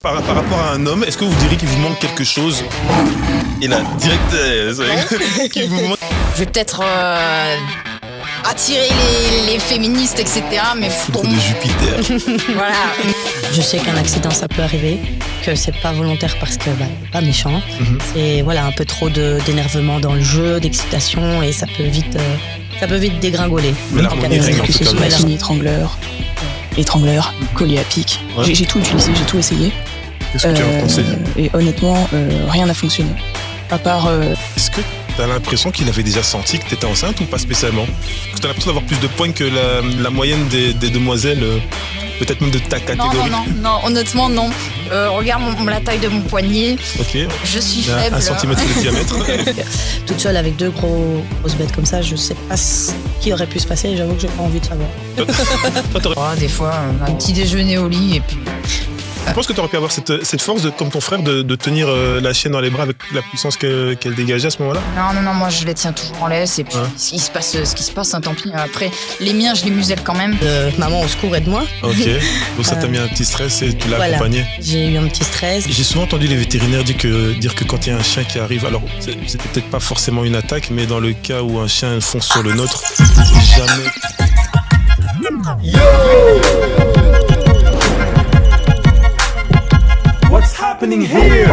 Par rapport à un homme, est-ce que vous diriez qu'il vous manque quelque chose? Et là, direct, qu'il vous manque... Je vais peut-être attirer les féministes, etc. Mais Foudre de Jupiter. voilà. Je sais qu'un accident, ça peut arriver, que c'est pas volontaire parce que pas méchant. C'est un peu trop d'énervement dans le jeu, d'excitation, et ça peut vite dégringoler. Mais l'harmonie règne en Que tout ce cas. soit signé étrangleur, collier à pic. Ouais. J'ai tout utilisé, j'ai tout essayé. Qu'est-ce que tu en pensais? Et honnêtement, rien n'a fonctionné. À part... Est-ce que t'as l'impression qu'il avait déjà senti que t'étais enceinte ou pas spécialement? Parce que t'as l'impression d'avoir plus de points que la moyenne des demoiselles, peut-être même de ta catégorie. Non, honnêtement, non. Regarde la taille de mon poignet. Ok. Je suis Il a faible. 1 centimètre de diamètre. Toute seule avec deux grosses bêtes comme ça, je sais pas ce qui aurait pu se passer, et j'avoue que j'ai pas envie de savoir. Toi, t'aurais- Des fois, un petit déjeuner au lit et puis... Je pense que tu aurais pu avoir cette force, comme ton frère, de tenir la chienne dans les bras avec la puissance qu'elle dégageait à ce moment-là. Non, moi je les tiens toujours en laisse et puis Ouais. il se passe ce qui se passe, tant pis. Après, les miens, je les muselle quand même. Maman, au secours, aide-moi. Ok. Donc ça t'a mis un petit stress et tu l'as accompagné. J'ai eu un petit stress. J'ai souvent entendu les vétérinaires dire que quand il y a un chien qui arrive, alors c'était peut-être pas forcément une attaque, mais dans le cas où un chien fonce sur le nôtre, jamais. What's happening here?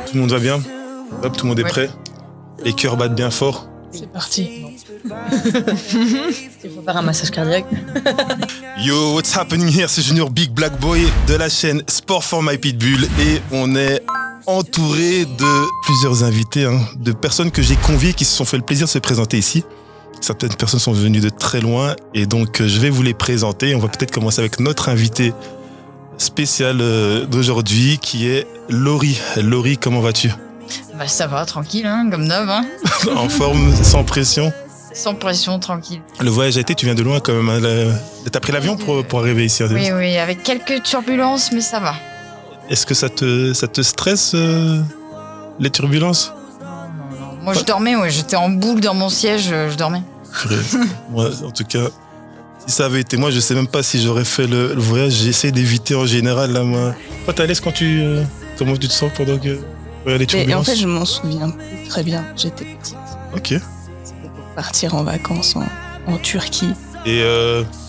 Tout le monde va bien. Hop, tout le monde est Ouais. prêt. Les cœurs battent bien fort. C'est parti. Il faut faire un massage cardiaque. Yo, what's happening here? C'est Junior Big Black Boy de la chaîne Sport for My Pitbull et on est entouré de plusieurs invités, de personnes que j'ai conviées qui se sont fait le plaisir de se présenter ici. Certaines personnes sont venues de très loin et donc je vais vous les présenter. On va peut-être commencer avec notre invité spécial d'aujourd'hui qui est Laurie. Laurie, comment vas-tu? Bah ça va, tranquille, comme d'hab. En forme, sans pression. Sans pression, tranquille. Le voyage a été, tu viens de loin quand même. T'as pris l'avion pour arriver ici. Oui, avec quelques turbulences, mais ça va. Est-ce que ça te stresse les turbulences? Non. Moi je dormais, j'étais en boule dans mon siège, je dormais. Purée. Moi, en tout cas, si ça avait été moi, je sais même pas si j'aurais fait le voyage. J'essaie d'éviter en général. Là, moi. Toi, t'es à l'aise comment tu te sens pendant que les Et en turbulences? fait, je m'en souviens plus très bien. J'étais petite. Ok. C'était pour partir en vacances en Turquie. Et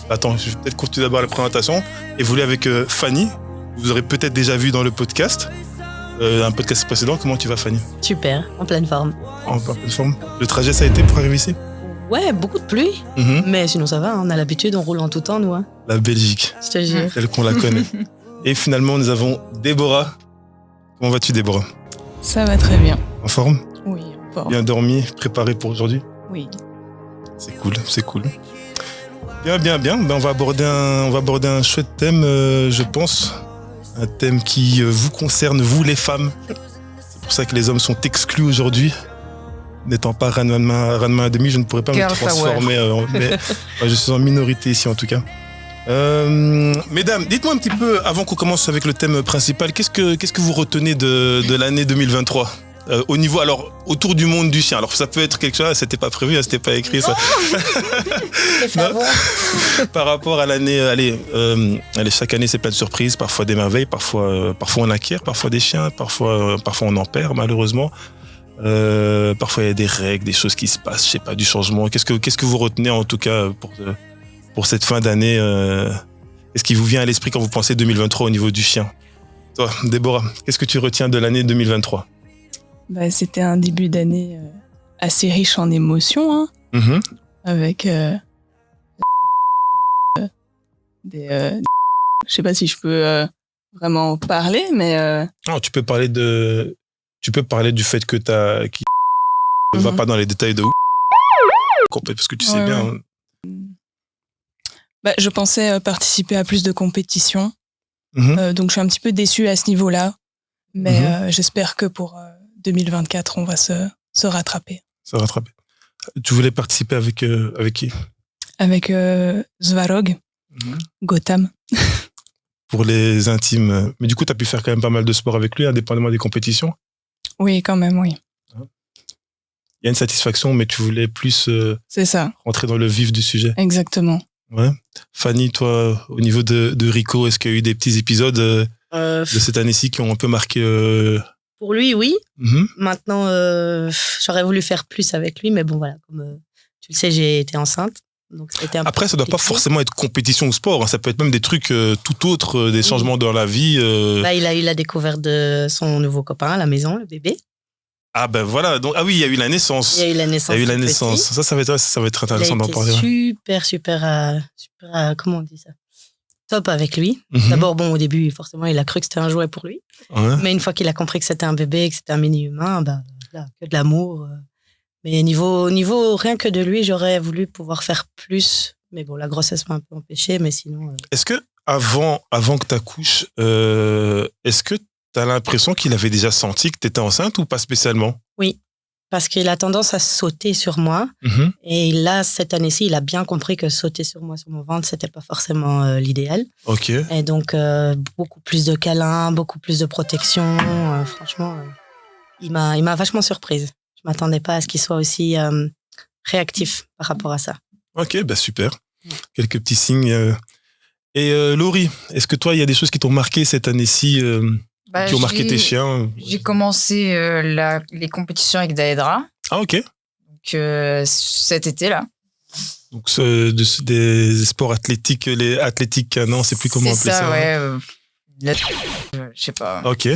attends, je vais peut-être continuer d'abord la présentation. Et vous voulez avec Fanny. Vous aurez peut-être déjà vu dans le podcast, un podcast précédent. Comment tu vas, Fanny? Super, en pleine forme. En pleine forme. Le trajet, ça a été pour arriver ici? Ouais, beaucoup de pluie, mais sinon ça va, on a l'habitude, on roule en tout temps, nous. La Belgique, Je te jure. telle qu'on la connaît. Et finalement, nous avons Déborah. Comment vas-tu, Déborah? Ça va très bien. En forme? Oui, fort. Bien dormi, préparé pour aujourd'hui? Oui. C'est cool. Bien. Ben, on va aborder un chouette thème, je pense. Un thème qui vous concerne, vous les femmes. C'est pour ça que les hommes sont exclus aujourd'hui. N'étant pas Ranma à demi, je ne pourrais pas Girl me transformer. Mais je suis en minorité ici en tout cas. Mesdames, dites-moi un petit peu, avant qu'on commence avec le thème principal, qu'est-ce que vous retenez de l'année 2023 au niveau, alors, autour du monde du chien. Alors, ça peut être quelque chose, c'était pas prévu, c'était pas écrit, ça. Non. Par rapport à l'année, allez, chaque année, c'est plein de surprises, parfois des merveilles, parfois on acquiert, parfois des chiens, parfois on en perd, malheureusement. Parfois, il y a des règles, des choses qui se passent, je sais pas, du changement. Qu'est-ce que vous retenez, en tout cas, pour cette fin d'année? Qu'est-ce qui vous vient à l'esprit quand vous pensez 2023 au niveau du chien? Toi, Déborah, qu'est-ce que tu retiens de l'année 2023? C'était un début d'année assez riche en émotions, avec des... je sais pas si je peux vraiment parler, mais... Non, tu peux parler du fait que qui ne va pas dans les détails de parce que tu sais bien. Je pensais participer à plus de compétitions, donc je suis un petit peu déçue à ce niveau-là, mais j'espère que pour 2024, on va se rattraper. Tu voulais participer avec qui? Avec Svarog, Gotham. Pour les intimes. Mais du coup, tu as pu faire quand même pas mal de sport avec lui, indépendamment des compétitions? Oui, quand même, oui. Il y a une satisfaction, mais tu voulais plus C'est ça, rentrer dans le vif du sujet. exactement. Ouais. Fanny, toi, au niveau de Rico, est-ce qu'il y a eu des petits épisodes de cette année-ci qui ont un peu marqué Pour lui, oui. Mm-hmm. Maintenant, j'aurais voulu faire plus avec lui, mais bon, voilà, comme tu le sais, j'ai été enceinte. Donc c'était Après, ça ne doit pas forcément être compétition ou sport. Hein. Ça peut être même des trucs tout autres, des changements dans la vie. Là, il a eu la découverte de son nouveau copain à la maison, le bébé. Ah ben voilà. Donc, oui, il y a eu la naissance. Il y a eu la naissance. Ça va être intéressant d'en parler. Super, comment on dit ça? Top avec lui. Mm-hmm. D'abord, bon, au début, forcément, il a cru que c'était un jouet pour lui. Ouais. Mais une fois qu'il a compris que c'était un bébé, que c'était un mini-humain, là, que de l'amour. Mais niveau rien que de lui, j'aurais voulu pouvoir faire plus. Mais bon, la grossesse m'a un peu empêché, mais sinon... Est-ce que avant que tu accouches, est-ce que tu as l'impression qu'il avait déjà senti que tu étais enceinte ou pas spécialement? Oui, parce qu'il a tendance à sauter sur moi. Mm-hmm. Et là, cette année-ci, il a bien compris que sauter sur moi, sur mon ventre, c'était pas forcément l'idéal. Ok. Et donc, beaucoup plus de câlins, beaucoup plus de protection. Franchement, il m'a vachement surprise. Je m'attendais pas à ce qu'il soit aussi réactif par rapport à ça. Ok, bah super. Quelques petits signes. Et Laurie, est-ce que toi, il y a des choses qui t'ont marqué cette année-ci, qui ont marqué tes chiens? J'ai commencé les compétitions avec Daedra. Ah ok. Donc cet été-là. Donc des sports athlétiques, les athlétiques canins, c'est plus comment appeler ça. C'est ça, ouais. Je sais pas. Ok.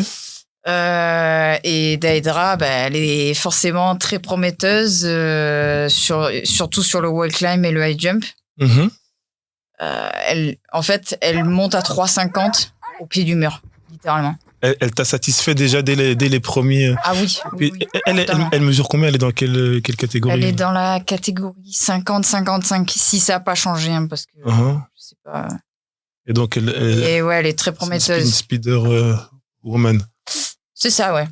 Et Daedra, elle est forcément très prometteuse, surtout sur le wall climb et le high jump. Mm-hmm. Elle monte à 3,50 au pied du mur, littéralement. Elle t'a satisfait déjà dès les premiers. Ah oui. Oui, elle mesure combien? Elle est dans quelle catégorie? Elle est dans la catégorie 50-55, si ça n'a pas changé, hein, parce que je sais pas. Et donc elle est très prometteuse. Une speeder woman. C'est ça, ouais.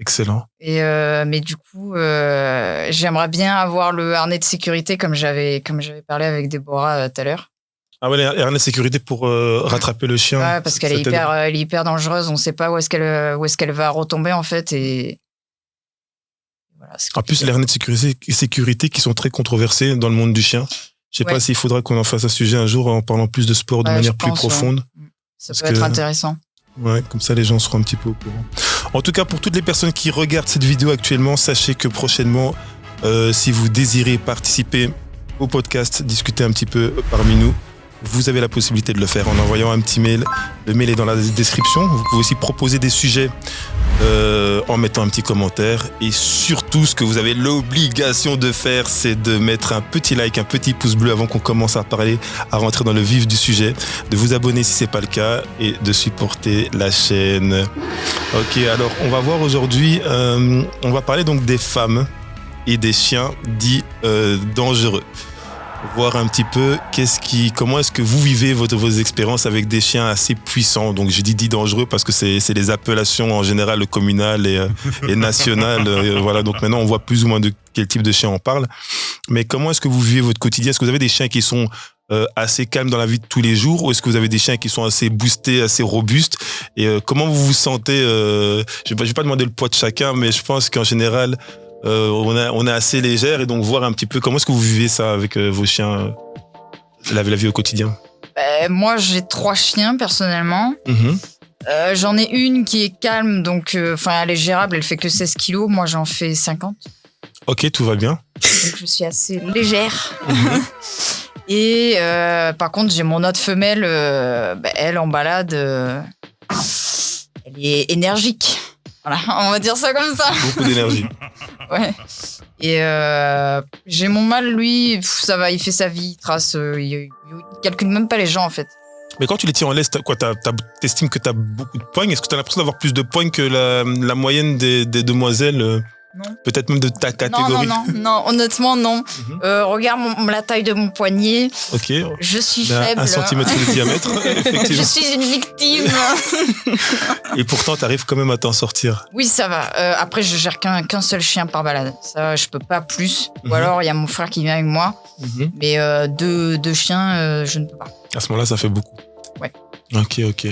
Excellent. Et mais du coup, j'aimerais bien avoir le harnais de sécurité comme j'avais parlé avec Déborah tout à l'heure. Ah ouais, les harnais de sécurité pour rattraper le chien. Ouais, parce qu'elle est hyper dangereuse. On ne sait pas où est-ce qu'elle va retomber en fait. Et voilà, en plus, les harnais de sécurité qui sont très controversés dans le monde du chien. Je ne sais pas s'il faudra qu'on en fasse un sujet un jour en parlant plus de sport de manière plus profonde. Ça peut être intéressant. Ouais, comme ça les gens seront un petit peu au courant. En tout cas, pour toutes les personnes qui regardent cette vidéo actuellement, sachez que prochainement, si vous désirez participer au podcast, discuter un petit peu parmi nous, vous avez la possibilité de le faire en envoyant un petit mail. Le mail est dans la description. Vous pouvez aussi proposer des sujets en mettant un petit commentaire. Et surtout, ce que vous avez l'obligation de faire, c'est de mettre un petit like, un petit pouce bleu avant qu'on commence à parler, à rentrer dans le vif du sujet, de vous abonner si ce n'est pas le cas et de supporter la chaîne. Ok, alors on va voir aujourd'hui, on va parler donc des femmes et des chiens dits dangereux. Voir un petit peu comment est-ce que vous vivez vos expériences avec des chiens assez puissants. Donc je dis dangereux parce que c'est les appellations en général communales et nationales. Voilà, donc maintenant on voit plus ou moins de quel type de chien on parle. Mais comment est-ce que vous vivez votre quotidien? Est-ce que vous avez des chiens qui sont assez calmes dans la vie de tous les jours, ou est-ce que vous avez des chiens qui sont assez boostés, assez robustes? Et comment vous vous sentez? Je vais pas demander le poids de chacun, mais je pense qu'en général on est assez légère, et donc voir un petit peu comment est-ce que vous vivez ça avec vos chiens, la vie au quotidien. Moi j'ai 3 chiens personnellement. Mm-hmm. J'en ai une qui est calme, donc elle est gérable, elle fait que 16 kilos, moi j'en fais 50. Ok, tout va bien. Donc je suis assez légère. Mm-hmm. Et par contre j'ai mon autre femelle, elle en balade, elle est énergique. Voilà, on va dire ça comme ça. Beaucoup d'énergie. Ouais. Et j'ai mon mâle, lui, ça va, il fait sa vie, il trace, il calcule même pas les gens en fait. Mais quand tu les tiens en laisse, t'estimes que t'as beaucoup de poignes? Est-ce que t'as l'impression d'avoir plus de poignes que la moyenne des demoiselles? Non. Peut-être même de ta catégorie? Non, honnêtement, non. Mm-hmm. Regarde la taille de mon poignet. Ok. Je suis faible. 1 centimètre de diamètre, effectivement. Je suis une victime. Et pourtant, t'arrives quand même à t'en sortir. Oui, ça va. Après, je gère qu'un seul chien par balade. Ça, je peux pas plus. Mm-hmm. Ou alors, il y a mon frère qui vient avec moi. Mm-hmm. Mais deux chiens, je ne peux pas. À ce moment-là, ça fait beaucoup. Ouais. Ok.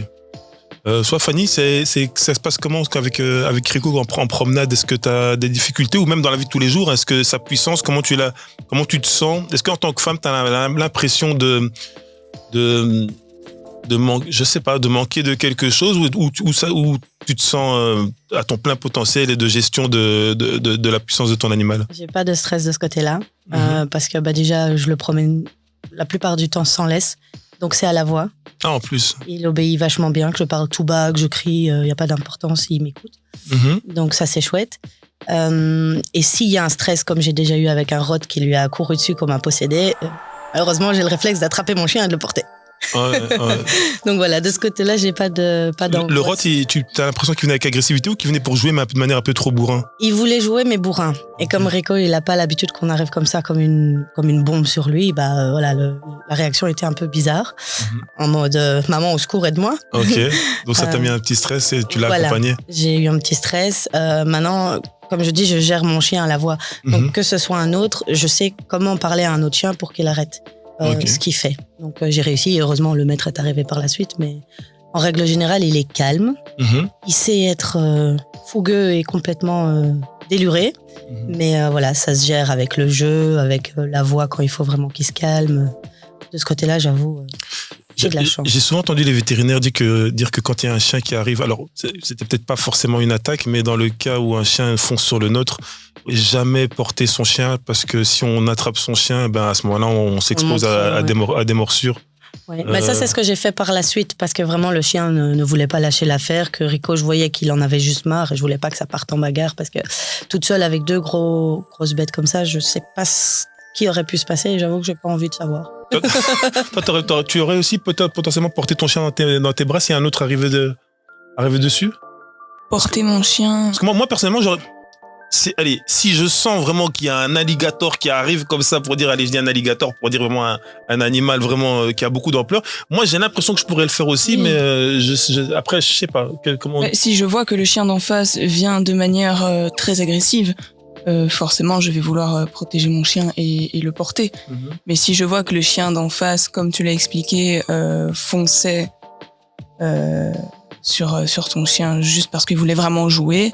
Soit Fanny, ça se passe comment avec Rico en promenade? Est-ce que tu as des difficultés ou même dans la vie de tous les jours? Est-ce que sa puissance, comment tu te sens? Est-ce qu'en tant que femme, tu as l'impression de manquer de quelque chose ou tu te sens à ton plein potentiel et de gestion de la puissance de ton animal? J'ai pas de stress de ce côté-là parce que déjà je le promène la plupart du temps sans laisse, donc c'est à la voix. Ah, en plus. Il obéit vachement bien, que je parle tout bas, que je crie, il n'y a pas d'importance, il m'écoute. Donc ça c'est chouette. Et s'il y a un stress comme j'ai déjà eu avec un rot qui lui a couru dessus comme un possédé, malheureusement j'ai le réflexe d'attraper mon chien et de le porter. Ouais. Donc voilà, de ce côté-là, j'ai pas d'angoisse. Le rot, tu as l'impression qu'il venait avec agressivité ou qu'il venait pour jouer mais de manière un peu trop bourrin? Il voulait jouer mais bourrin. Et comme Rico, il a pas l'habitude qu'on arrive comme ça, comme une bombe sur lui, voilà, la réaction était un peu bizarre. En mode maman au secours, aide-moi. Ok. Donc ça t'a mis un petit stress et tu l'as accompagné. J'ai eu un petit stress. Maintenant, comme je dis, je gère mon chien à la voix. Donc que ce soit un autre, je sais comment parler à un autre chien pour qu'il arrête. Ce qu'il fait. Donc j'ai réussi et heureusement le maître est arrivé par la suite, mais en règle générale il est calme, il sait être fougueux et complètement déluré, mais voilà, ça se gère avec le jeu, avec la voix quand il faut vraiment qu'il se calme. De ce côté-là, j'avoue, j'ai de la chance. J'ai souvent entendu les vétérinaires dire que quand il y a un chien qui arrive, alors c'était peut-être pas forcément une attaque, mais dans le cas où un chien fonce sur le nôtre, jamais porter son chien parce que si on attrape son chien, à ce moment-là, on s'expose à des morsures. Ouais. Ça, c'est ce que j'ai fait par la suite parce que vraiment le chien ne voulait pas lâcher l'affaire, que Rico, je voyais qu'il en avait juste marre et je voulais pas que ça parte en bagarre parce que toute seule avec deux grosses bêtes comme ça, je sais pas ce qui aurait pu se passer et j'avoue que j'ai pas envie de savoir. Toi, tu aurais aussi peut-être potentiellement porté ton chien dans tes bras si un autre arrivait dessus? Porter mon chien. Parce que moi personnellement, allez, si je sens vraiment qu'il y a un alligator qui arrive comme ça pour dire, allez, je dis un alligator pour dire vraiment un animal vraiment qui a beaucoup d'ampleur, moi j'ai l'impression que je pourrais le faire aussi, mais après je sais pas comment. Si je vois que le chien d'en face vient de manière très agressive, forcément je vais vouloir protéger mon chien et le porter. Mais si je vois que le chien d'en face, comme tu l'as expliqué, fonçait sur ton chien juste parce qu'il voulait vraiment jouer,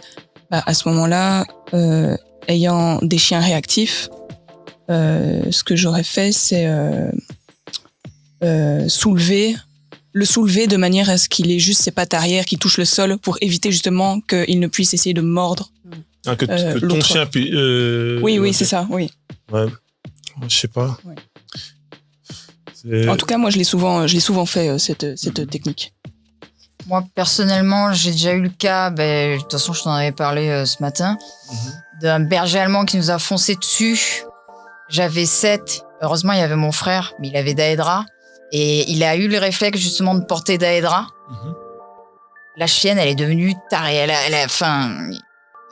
à ce moment-là, ayant des chiens réactifs, ce que j'aurais fait, c'est le soulever de manière à ce qu'il ait juste ses pattes arrière qui touchent le sol pour éviter justement qu'il ne puisse essayer de mordre. Que ton chien puisse... Oui, c'est ça, oui. Ouais, je sais pas. Ouais. En tout cas, moi, je l'ai souvent fait, cette technique. Moi, personnellement, j'ai déjà eu le cas, de toute façon, je t'en avais parlé ce matin, d'un berger allemand qui nous a foncé dessus. J'avais 7. Heureusement, il y avait mon frère, mais il avait Daedra. Et il a eu le réflexe, justement, de porter Daedra. La chienne, elle est devenue tarée.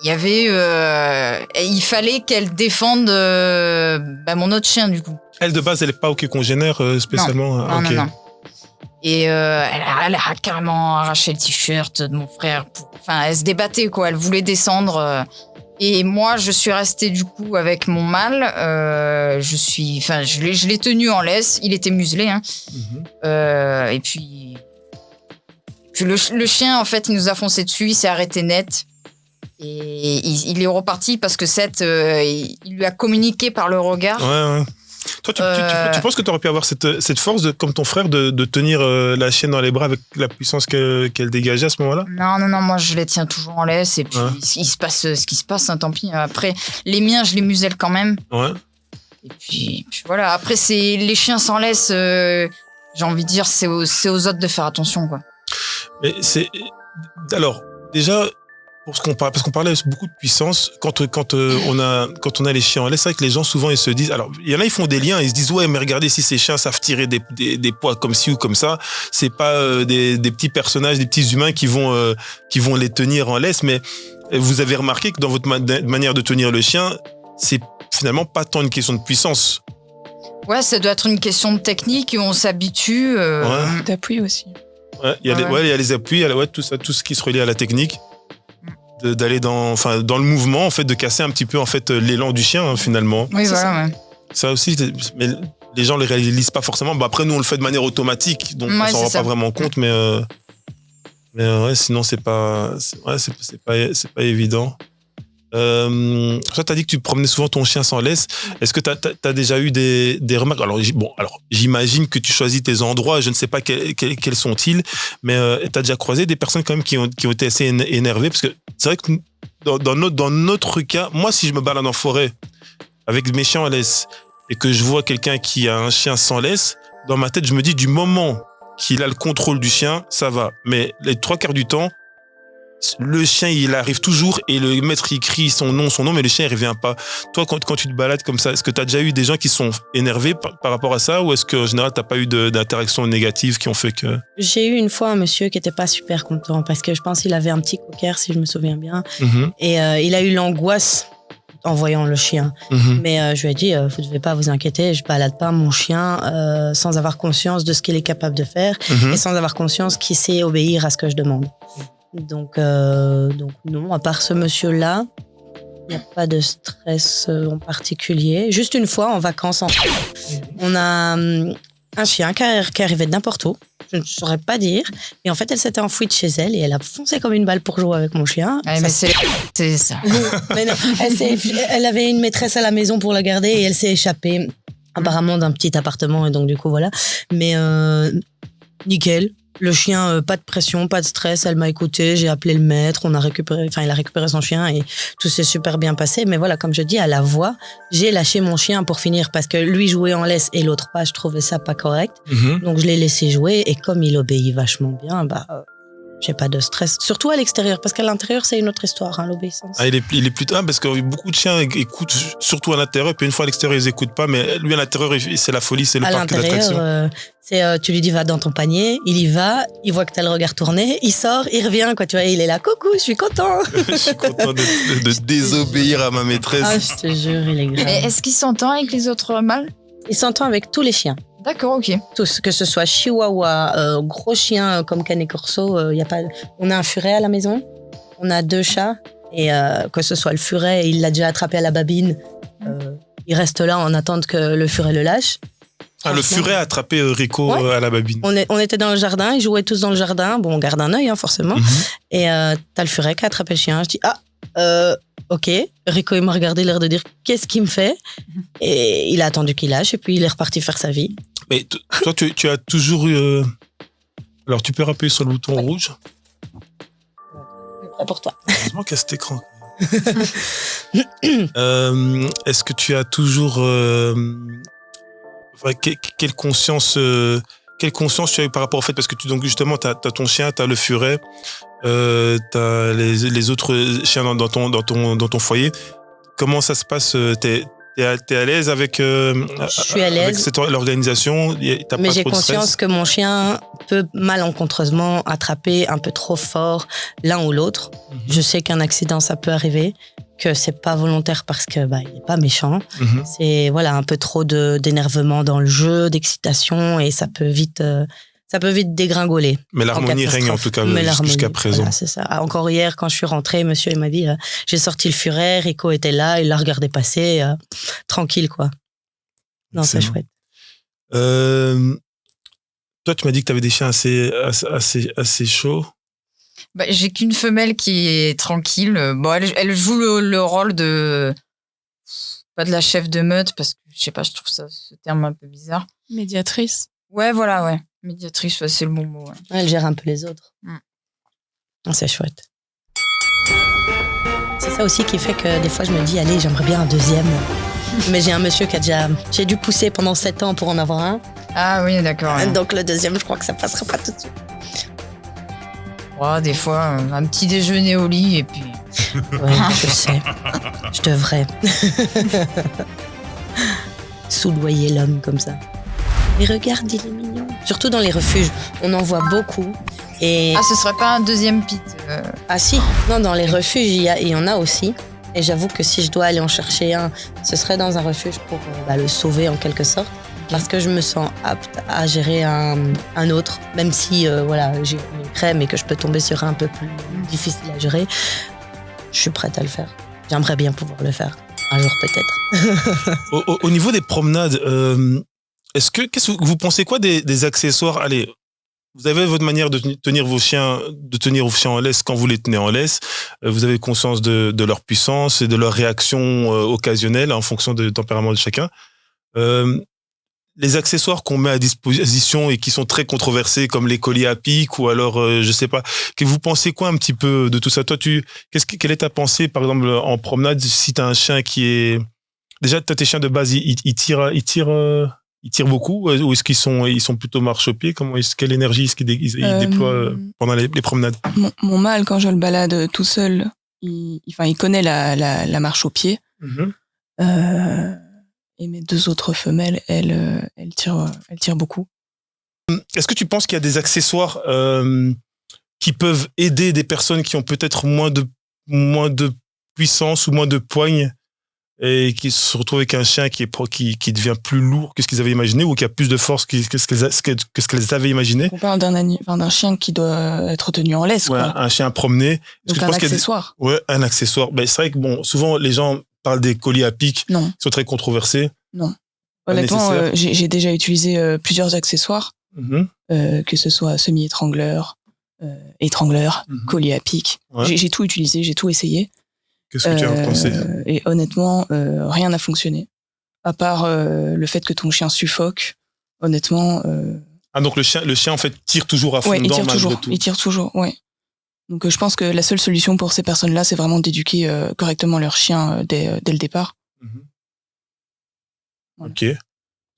Il y avait... il fallait qu'elle défende mon autre chien, du coup. Elle, de base, elle n'est pas congénère spécialement? Non. Et elle a carrément arraché le t-shirt de mon frère. Elle se débattait, quoi. Elle voulait descendre. Et moi, je suis restée du coup avec mon mâle. Je l'ai tenu en laisse. Il était muselé. Et puis le chien, en fait, il nous a foncé dessus. Il s'est arrêté net. Et il est reparti parce que Seth, il lui a communiqué par le regard. Ouais. Toi, tu penses que tu aurais pu avoir cette force, comme ton frère, de tenir la chienne dans les bras avec la puissance qu'elle dégageait à ce moment-là? Non, moi je les tiens toujours en laisse et puis il se passe ce qui se passe, tant pis. Après, les miens, je les muselle quand même. Ouais. Et puis voilà, après, c'est les chiens sans laisse, j'ai envie de dire, c'est aux autres de faire attention, quoi. Mais alors, déjà... Parce qu'on parlait beaucoup de puissance, quand on a les chiens en laisse, c'est vrai que les gens souvent ils se disent, alors il y en a, ils font des liens, ils se disent ouais, mais regardez, si ces chiens savent tirer des poids comme ci ou comme ça, c'est pas des petits personnages, des petits humains qui vont les tenir en laisse. Mais vous avez remarqué que dans votre manière de tenir le chien, c'est finalement pas tant une question de puissance. Ouais, ça doit être une question de technique et on s'habitue. D'appui aussi. Ouais, il y a les appuis, tout ce qui se relie à la technique. D'aller dans le mouvement, en fait, de casser un petit peu en fait l'élan du chien, finalement. Oui, voilà. Ouais. Ça aussi, mais les gens le réalisent pas forcément. Après, nous, on le fait de manière automatique, donc on s'en rend pas vraiment compte. Mais Mais ouais, sinon, c'est pas évident. Toi, t'as dit que tu promenais souvent ton chien sans laisse. Est-ce que t'as déjà eu des remarques? Alors, j'imagine que tu choisis tes endroits. Je ne sais pas quels sont-ils, mais t'as déjà croisé des personnes quand même qui ont été assez énervées, parce que c'est vrai que dans notre cas, moi, si je me balade en forêt avec mes chiens en laisse et que je vois quelqu'un qui a un chien sans laisse, dans ma tête, je me dis, du moment qu'il a le contrôle du chien, ça va. Mais les 3/4 du temps, le chien, il arrive toujours et le maître, il crie son nom, mais le chien, il revient pas. Toi, quand tu te balades comme ça, est-ce que tu as déjà eu des gens qui sont énervés par rapport à ça, ou est-ce qu'en général, t'as pas eu d'interactions négatives qui ont fait que... J'ai eu une fois un monsieur qui était pas super content parce que je pense qu'il avait un petit cocker, si je me souviens bien. Et il a eu l'angoisse en voyant le chien. Mais je lui ai dit, vous devez pas vous inquiéter, je balade pas mon chien sans avoir conscience de ce qu'il est capable de faire et sans avoir conscience qu'il sait obéir à ce que je demande. Donc non, à part ce monsieur-là, il n'y a pas de stress en particulier. Juste une fois, en vacances, on a un chien qui arrivait de n'importe où. Je ne saurais pas dire. Et en fait, elle s'était enfouie de chez elle et elle a foncé comme une balle pour jouer avec mon chien. Ouais, mais c'est ça. Mais non, elle avait une maîtresse à la maison pour la garder et elle s'est échappée apparemment d'un petit appartement, et donc du coup, voilà. Mais nickel. Le chien, pas de pression, pas de stress, elle m'a écouté, j'ai appelé le maître, il a récupéré son chien et tout s'est super bien passé. Mais voilà, comme je dis, à la voix, j'ai lâché mon chien pour finir parce que lui jouait en laisse et l'autre pas, je trouvais ça pas correct. Donc je l'ai laissé jouer et comme il obéit vachement bien, j'ai pas de stress. Surtout à l'extérieur, parce qu'à l'intérieur, c'est une autre histoire, l'obéissance. Ah, il est plutôt... parce que beaucoup de chiens écoutent surtout à l'intérieur, puis une fois à l'extérieur, ils écoutent pas, mais lui, à l'intérieur, c'est la folie, c'est le parc d'attractions. Tu lui dis, va dans ton panier, il y va, il voit que t'as le regard tourné, il sort, il revient, quoi, tu vois, il est là, coucou, je suis content. Je suis content de désobéir à ma maîtresse. Ah, je te jure, il est grave. Et est-ce qu'il s'entend avec les autres mâles? Il s'entend avec tous les chiens. D'accord, ok. Tous, que ce soit chihuahua, gros chien comme Canet Corso, on a un furet à la maison, on a 2 chats, et que ce soit le furet, il l'a déjà attrapé à la babine, il reste là en attente que le furet le lâche. Ah, le furet a attrapé Rico à la babine. On était dans le jardin, ils jouaient tous dans le jardin, bon, on garde un œil, forcément, et t'as le furet qui a attrapé le chien, je dis, ok, Rico il m'a regardé, l'air de dire qu'est-ce qu'il me fait, et il a attendu qu'il lâche et puis il est reparti faire sa vie. Mais toi tu as toujours eu alors tu peux appuyer sur le bouton rouge. Pour toi. Heureusement qu'il y a cet écran. Est-ce que tu as toujours quelle conscience tu as eu par rapport au fait, parce que donc justement t'as ton chien, t'as le furet, t'as les autres chiens dans ton foyer. Comment ça se passe? T'es à l'aise avec je suis à l'aise avec l'organisation? Mais j'ai conscience que mon chien peut malencontreusement attraper un peu trop fort l'un ou l'autre. Je sais qu'un accident ça peut arriver, que c'est pas volontaire parce que il est pas méchant. C'est un peu trop d'énervement dans le jeu, d'excitation, et ça peut vite dégringoler. Mais l'harmonie règne en tout cas jusqu'à présent. Voilà, c'est ça. Encore hier, quand je suis rentrée, monsieur il m'a dit j'ai sorti le furet, Rico était là, il l'a regardé passer, tranquille quoi. Non, c'est chouette. Toi, tu m'as dit que tu avais des chiens assez chauds. J'ai qu'une femelle qui est tranquille. Bon, elle joue le rôle de... Pas de la chef de meute, parce que, je sais pas, je trouve ce terme un peu bizarre. Médiatrice. Ouais, voilà, ouais. Médiatrice, c'est le bon mot. Ouais. Elle gère un peu les autres. C'est chouette. C'est ça aussi qui fait que des fois, je me dis, allez, j'aimerais bien un deuxième. Mais j'ai un monsieur j'ai dû pousser pendant 7 ans pour en avoir un. Ah oui, d'accord. Ouais. Donc le deuxième, je crois que ça passera pas tout de suite. Ouais, des fois, un petit déjeuner au lit et puis... Ouais, je sais. Je devrais. Soudoyer l'homme comme ça. Mais regarde, il est mignon. Surtout dans les refuges, on en voit beaucoup. Et... Ah, ce serait pas un deuxième pit Ah si, non, dans les refuges, il y en a aussi. Et j'avoue que si je dois aller en chercher un, ce serait dans un refuge pour le sauver en quelque sorte. Parce que je me sens apte à gérer un autre, même si j'ai une crème et que je peux tomber sur un peu plus difficile à gérer. Je suis prête à le faire. J'aimerais bien pouvoir le faire. Un jour peut-être. Au niveau des promenades, qu'est-ce que vous pensez quoi des accessoires? Allez, vous avez votre manière de tenir vos chiens en laisse quand vous les tenez en laisse. Vous avez conscience de leur puissance et de leur réaction occasionnelle en fonction du tempérament de chacun. Les accessoires qu'on met à disposition et qui sont très controversés, comme les colliers à pic ou alors, je sais pas, que vous pensez quoi un petit peu de tout ça? Toi, quelle est ta pensée, par exemple, en promenade, si t'as un chien qui est... Déjà, tes chiens de base, ils tirent beaucoup, ou est-ce qu'ils sont plutôt marche-pied? Quelle énergie est-ce qu'ils déploient pendant les promenades? Mon mâle, quand je le balade tout seul, il connaît la marche au pied. Et mes 2 autres femelles, elles tirent beaucoup. Est-ce que tu penses qu'il y a des accessoires qui peuvent aider des personnes qui ont peut-être moins de puissance ou moins de poigne et qui se retrouvent avec un chien qui devient plus lourd que ce qu'ils avaient imaginé ou qui a plus de force que ce qu'elles avaient imaginé? On parle d'un chien qui doit être tenu en laisse. Ouais, quoi. Un chien à promener. Donc un accessoire. Ouais, un accessoire. Ben, c'est vrai que souvent les gens parlent des colliers à pic. Non. Qui sont très controversés. Non. Honnêtement, j'ai déjà utilisé plusieurs accessoires, que ce soit semi-étrangleur, étrangleur, collier à pic. Ouais. J'ai tout utilisé, j'ai tout essayé. Qu'est-ce que tu as pensé? Et honnêtement, rien n'a fonctionné. À part le fait que ton chien suffoque, honnêtement... donc le chien en fait tire toujours à fond dedans malgré tout. Il tire toujours, ouais. Donc je pense que la seule solution pour ces personnes-là, c'est vraiment d'éduquer correctement leur chien dès le départ. Voilà. Ok.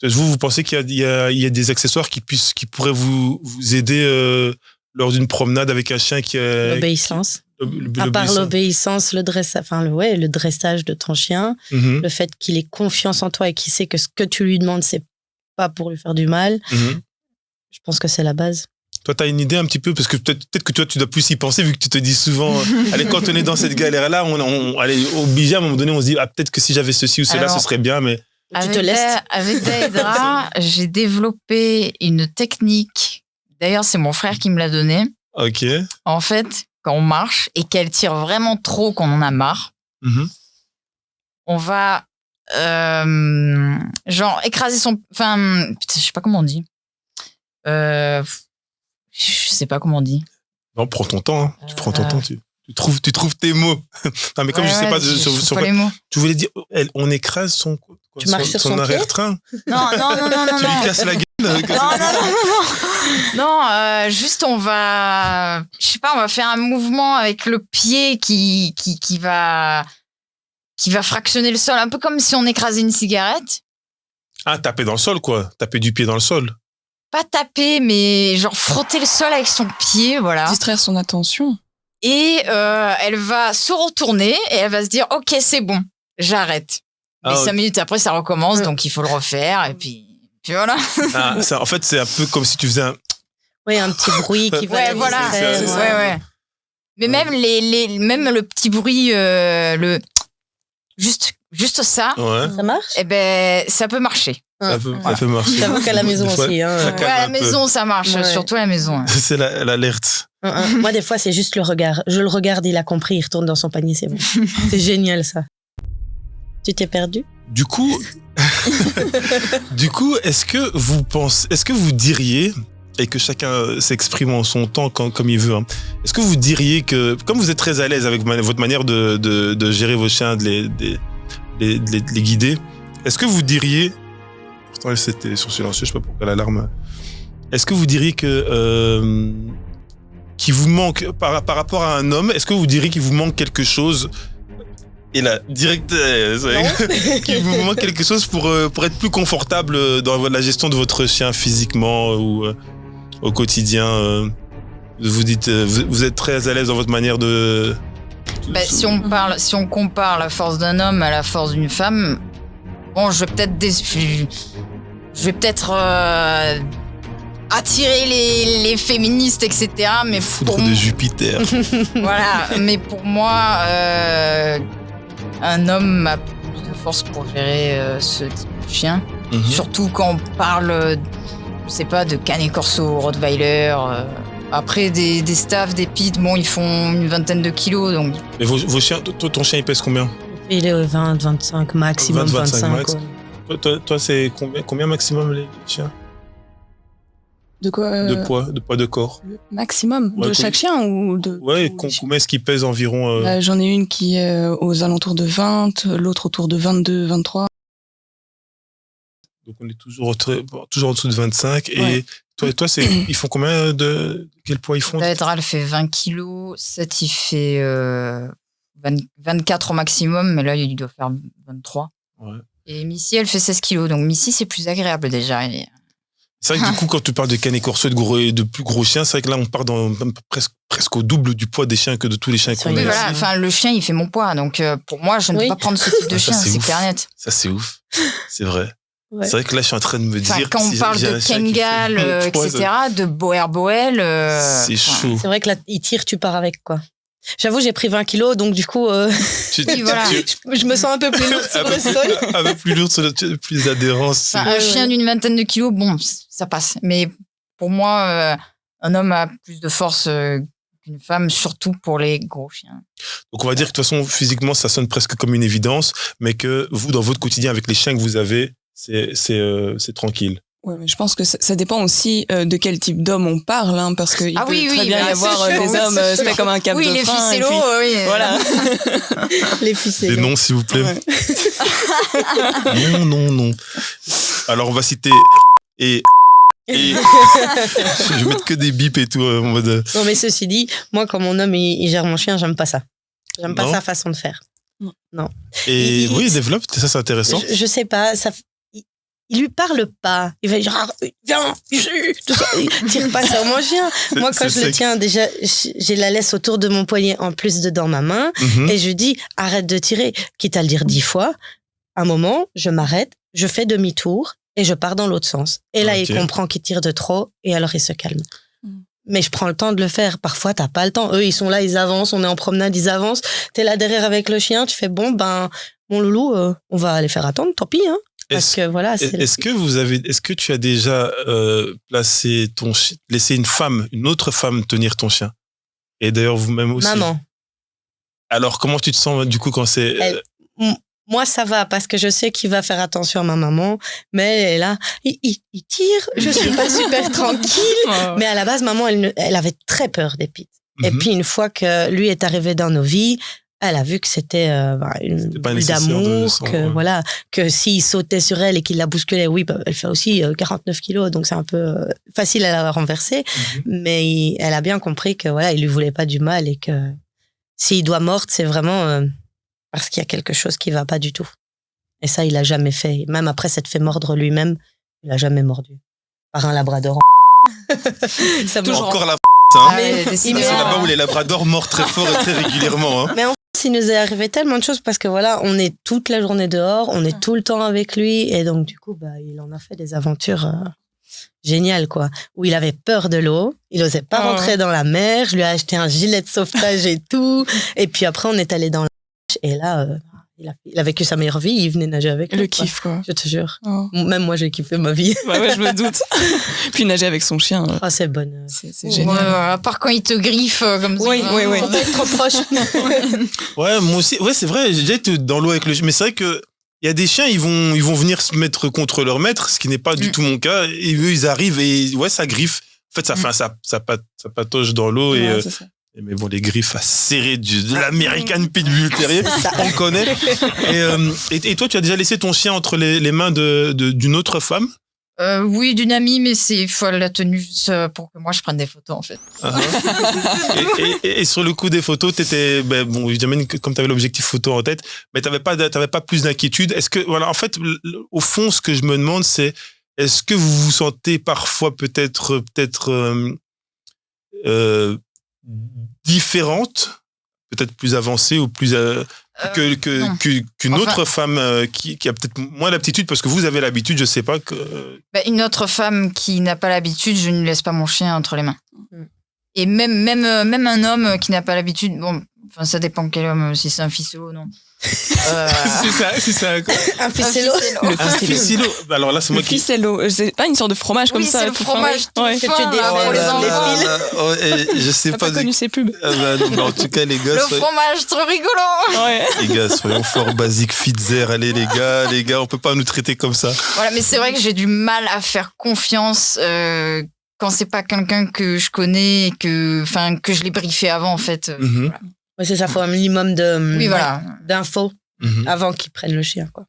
Vous pensez qu'il y a des accessoires qui pourraient vous aider lors d'une promenade avec un chien qui a... L'obéissance. À part l'obéissance, le dressage de ton chien, le fait qu'il ait confiance en toi et qu'il sait que ce que tu lui demandes, c'est pas pour lui faire du mal. Je pense que c'est la base. Toi, t'as une idée un petit peu, parce que peut-être que toi, tu dois plus y penser, vu que tu te dis souvent, allez, quand on est dans cette galère-là, allez, obligé, à un moment donné, on se dit, peut-être que si j'avais ceci ou cela, ce serait bien, mais... Avec Daedra, j'ai développé une technique. D'ailleurs, c'est mon frère qui me l'a donnée. Ok. En fait, quand on marche et qu'elle tire vraiment trop, qu'on en a marre, on va écraser son... Enfin, je sais pas comment on dit. Je sais pas comment on dit. Non, prends ton temps. Hein. Tu prends ton temps. Tu trouves tes mots. Non, mais comme je sais pas sur les mots. Tu voulais dire, on écrase son arrière-train. Non. Tu lui casses la gueule. Non, juste on va faire un mouvement avec le pied qui va fractionner le sol, un peu comme si on écrasait une cigarette. Ah, taper dans le sol, quoi. Taper du pied dans le sol. Pas taper, mais genre frotter le sol avec son pied, voilà. Distraire son attention. Et elle va se retourner et elle va se dire, ok, c'est bon, j'arrête. Mais 5 minutes après, ça recommence, donc il faut le refaire, et puis voilà. En fait, c'est un peu comme si tu faisais un petit bruit qui va. Ouais, voilà. Ouais. Mais même le petit bruit, juste ça. Ouais. Ça marche? Eh ben, ça peut marcher. Ça peut marcher. J'avoue qu'à la maison aussi. Hein. À la maison, ça marche, surtout à la maison. Hein. C'est l'alerte. Moi, des fois, c'est juste le regard. Je le regarde, il a compris, il retourne dans son panier, c'est bon. C'est génial, ça. Tu t'es perdu? Du coup, est-ce que vous diriez, et que chacun s'exprime en son temps comme il veut, hein, est-ce que vous diriez que, comme vous êtes très à l'aise avec votre manière de gérer vos chiens, de les guider, est-ce que vous diriez, pourtant c'était sur silencieux, je sais pas pourquoi l'alarme, est-ce que vous diriez que qu'il vous manque, par rapport à un homme, est-ce que vous diriez qu'il vous manque quelque chose? Et là, direct, qu'il vous manque quelque chose pour être plus confortable dans la gestion de votre chien physiquement ou au quotidien. Vous dites, vous êtes très à l'aise dans votre manière de... Si on compare la force d'un homme à la force d'une femme, bon, je vais peut-être attirer les féministes, etc. Mais foudre de Jupiter. Voilà, mais pour moi, un homme a plus de force pour gérer ce type de chien. Surtout quand on parle, je sais pas, de Canet Corso, Rottweiler. Après, des staffs, des pits, bon, ils font une 20aine de kilos. Donc... Mais vos chiens, ton chien, il pèse combien? Il est 20, 25, maximum 25. Max. Toi, c'est combien maximum les chiens? De quoi de poids de corps. Le maximum Ouais, de chaque chien ou de Ouais, tous les chiens. combien est-ce qu'il pèse environ J'en ai une qui est aux alentours de 20, l'autre autour de 22, 23. Donc on est toujours en dessous de 25. Ouais. Et toi ils font combien quel poids ils font? Daedra, elle fait 20 kilos. Seth, il fait 24 au maximum, mais là, il doit faire 23. Ouais. Et Missy, elle fait 16 kilos. Donc Missy, c'est plus agréable déjà. C'est vrai que du coup, quand tu parles de canet corso et de plus gros chiens, c'est vrai que là, on part dans presque au double du poids des chiens que de tous les chiens qu'on Oui, Oui, a. voilà. Enfin, le chien, il fait mon poids. Donc pour moi, je ne peux Oui. pas prendre ce type de Ah, ça, chien. c'est C'est ouf. clair net. Ça, c'est ouf. C'est vrai. Ouais. C'est vrai que là, je suis en train de me Enfin, dire. quand on si parle j'ai de un chien qui fait Kengal, mon poids, etc., de Boer Boel. c'est chaud. C'est vrai que là, il tire, tu pars avec, quoi. J'avoue, j'ai pris 20 kilos, donc du coup, Oui, voilà. je me sens un peu plus lourde sur le sol. Un peu plus lourd, plus d'adhérence. Enfin, un chien d'une vingtaine de kilos, bon, ça passe. Mais pour moi, un homme a plus de force qu'une femme, surtout pour les gros chiens. Donc, on va dire que de toute façon, physiquement, ça sonne presque comme une évidence, mais que vous, dans votre quotidien, avec les chiens que vous avez, c'est tranquille. Ouais, mais je pense que ça dépend aussi de quel type d'homme on parle, hein, parce qu'il Ah peut oui, très oui, bien y bah, avoir c'est sûr, des hommes c'est c'est sûr. comme un cap Oui, de les frein. et ficellos, puis- oui. Voilà. Les ficelles. Des noms, s'il vous plaît. Ouais. Non. Alors, on va citer et je vais mettre que des bips et tout en mode. Non, mais ceci dit, moi, quand mon homme il gère mon chien, j'aime pas ça. J'aime pas Non. sa façon de faire. Et Il- oui, développe, ça c'est intéressant. Je sais pas, il lui parle pas. Il va dire, ah, viens, tout ça. Il tire pas sur mon chien. Moi, quand C'est je le sec. tiens, déjà, j'ai la laisse autour de mon poignet en plus dedans ma main. Mhm. Et je lui dis, arrête de tirer. Quitte à le dire 10 fois. Un moment, je m'arrête, je fais demi-tour et je pars dans l'autre sens. Et là, Ok. il comprend qu'il tire de trop et alors il se calme. Mm. Mais je prends le temps de le faire. Parfois, t'as pas le temps. Eux, ils sont là, ils avancent. On est en promenade, ils avancent. T'es là derrière avec le chien. Tu fais, bon, ben, mon loulou, on va les faire attendre. Tant pis, hein. Parce Est-ce que voilà, c'est est-ce que tu as déjà laissé une autre femme tenir ton chien? Et d'ailleurs, vous-même aussi. maman. Alors, comment tu te sens du coup quand c'est. Moi, ça va parce que je sais qu'il va faire attention à ma maman. Mais elle est là, il tire. Je suis pas super tranquille. Mais à la base, maman, elle avait très peur des pits. Et Mhm. puis, une fois que lui est arrivé dans nos vies, elle a vu que c'était une C'était pas bulle nécessaire de d'amour, s'en- que ouais. voilà, que s'il sautait sur elle et qu'il la bousculait, oui, bah, elle fait aussi 49 kilos, donc c'est un peu facile à la renverser. Mais elle a bien compris que voilà, il lui voulait pas du mal et que s'il doit mordre, c'est vraiment parce qu'il y a quelque chose qui va pas du tout. Et ça, il a jamais fait. Même après s'être fait mordre lui-même, il a jamais mordu par un labrador. Ça me- Toujours Encore la. Ah, Mais- ouais, il C'est met- là-bas où les labradors mordent très fort et très régulièrement. Hein. Mais en fait, il nous est arrivé tellement de choses parce que voilà, on est toute la journée dehors, on est tout le temps avec lui et donc du coup, bah, il en a fait des aventures géniales quoi. Où il avait peur de l'eau, il osait pas Oh. rentrer dans la mer, je lui ai acheté un gilet de sauvetage et tout. Et puis après, on est allé dans la et là, il a vécu sa meilleure vie, il venait nager avec Le nous, quoi. kiff, quoi. Je te jure. Oh. Même moi, j'ai kiffé ma vie. Ouais, je me doute. Puis nager avec son chien, Oh, c'est bonne. c'est Ouais, génial. à part quand il te griffe comme ça. Oui, oui, oui. On va être trop proche. Ouais, moi aussi. Ouais, c'est vrai. J'ai déjà été dans l'eau avec le chien. Mais c'est vrai que il y a des chiens, ils vont venir se mettre contre leur maître, ce qui n'est pas du tout mon cas. Et eux, ils arrivent et ouais, ça griffe. En fait, ça fait ça patauge dans l'eau et. Ouais, c'est ça. Mais bon, les griffes à serrer de l'American Pitbull Terrier, on connaît. Et toi, tu as déjà laissé ton chien entre les mains d'une autre femme? Oui, d'une amie, mais il faut la tenue juste pour que moi je prenne des photos en fait. Et sur le coup des photos, t'étais, bon, évidemment, comme tu avais l'objectif photo en tête, mais t'avais pas plus d'inquiétude. Est-ce que, voilà, en fait, au fond, ce que je me demande, c'est, est-ce que vous vous sentez parfois peut-être différente, peut-être plus avancée ou plus non. qu'une Enfin- autre femme qui a peut-être moins l'aptitude, parce que vous avez l'habitude, je sais pas que. Une autre femme qui n'a pas l'habitude, je ne laisse pas mon chien entre les mains. Mm. Et même un homme qui n'a pas l'habitude, bon, enfin ça dépend quel homme, si c'est un ficello ou non. C'est ça. Un ficello. Un ficello. Alors là, c'est Le moi qui. ficello, c'est pas une sorte de fromage comme Oui, ça. c'est le tout fromage fin. tout Ouais. Que fin, tu là, défais pour les les enfants. Je sais T'as pas. pas connu ces pubs. Non, mais en tout cas, les gars, Le fromage trop rigolo. Ouais. les gars, soyons fort basiques, Fitzer. Allez, les gars, on peut pas nous traiter comme ça. Voilà, mais c'est vrai que j'ai du mal à faire confiance quand c'est pas quelqu'un que je connais et que je l'ai briefé avant, en fait. Voilà. Ouais, c'est ça, faut un minimum Oui, voilà. d'infos avant qu'ils prennent le chien, quoi.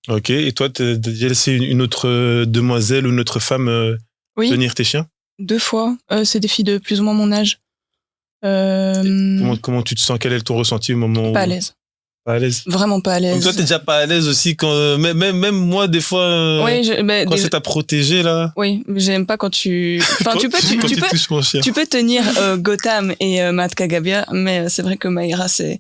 Ok, et toi, t'as déjà laissé une autre demoiselle ou une autre femme Oui, tenir tes chiens? 2 fois. C'est des filles de plus ou moins mon âge. Comment tu te sens? Quel est ton ressenti au moment où... Pas à l'aise. Pas à l'aise. Vraiment pas à Donc l'aise. toi, t'es déjà pas à l'aise aussi quand même moi des fois Oui, quand c'est à protéger là. oui, j'aime pas quand tu. Enfin, tu peux touches mon chien. tu peux tenir Gotham et Matt Kagabia, mais c'est vrai que Maïra c'est